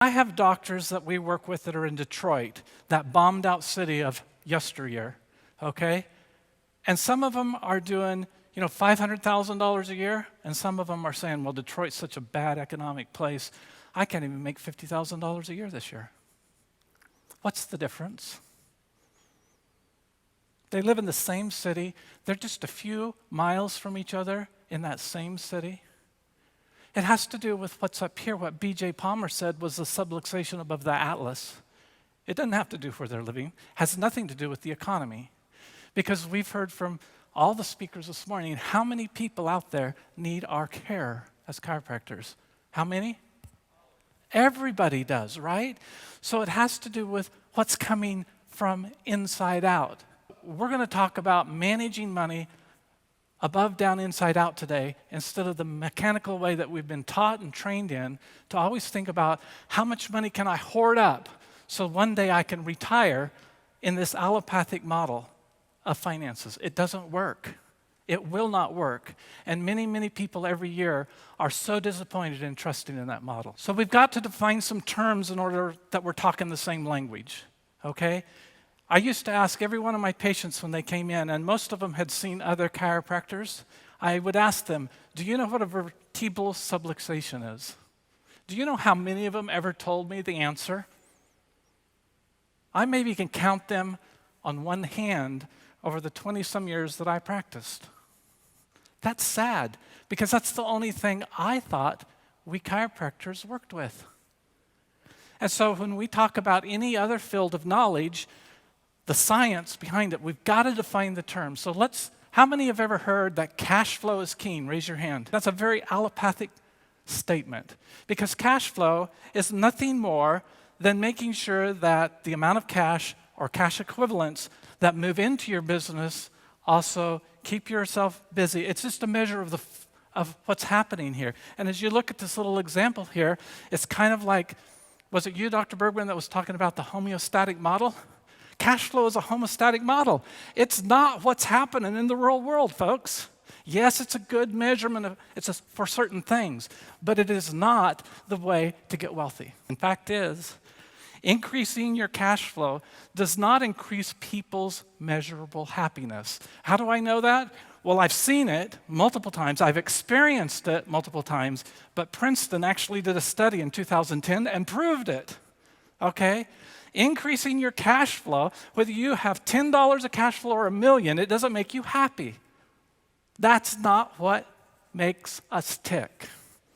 I have doctors that we work with that are in Detroit, that bombed out city of yesteryear, okay? And some of them are doing, $500,000 a year, and some of them are saying, well, Detroit's such a bad economic place, I can't even make $50,000 a year this year. What's the difference? They live in the same city. They're just a few miles from each other in that same city. It has to do with what's up here, what B.J. Palmer said was the subluxation above the atlas. It doesn't have to do with where they're living. It has nothing to do with the economy. Because we've heard from all the speakers this morning, how many people out there need our care as chiropractors? How many? Everybody does, right? So it has to do with what's coming from inside out. We're going to talk about managing money above, down, inside out today, instead of the mechanical way that we've been taught and trained in to always think about how much money can I hoard up so one day I can retire in this allopathic model of finances. It doesn't work. It will not work. And many, many people every year are so disappointed in trusting in that model. So we've got to define some terms in order that we're talking the same language, okay? I used to ask every one of my patients when they came in, and most of them had seen other chiropractors, I would ask them, do you know what a vertebral subluxation is? Do you know how many of them ever told me the answer? I maybe can count them on one hand over the 20-some years that I practiced. That's sad, because that's the only thing I thought we chiropractors worked with. And so when we talk about any other field of knowledge, the science behind it, we've got to define the term. So how many have ever heard that cash flow is king? Raise your hand. That's a very allopathic statement, because cash flow is nothing more than making sure that the amount of cash or cash equivalents that move into your business also keep yourself busy. It's just a measure of what's happening here. And as you look at this little example here, it's kind of like, was it you, Dr. Bergman, that was talking about the homeostatic model? Cash flow is a homeostatic model. It's not what's happening in the real world, folks. Yes, it's a good measurement for certain things, but it is not the way to get wealthy. In fact is, increasing your cash flow does not increase people's measurable happiness. How do I know that? Well, I've seen it multiple times. I've experienced it multiple times, but Princeton actually did a study in 2010 and proved it, okay? Increasing your cash flow, whether you have $10 of cash flow or $1 million, it doesn't make you happy. That's not what makes us tick.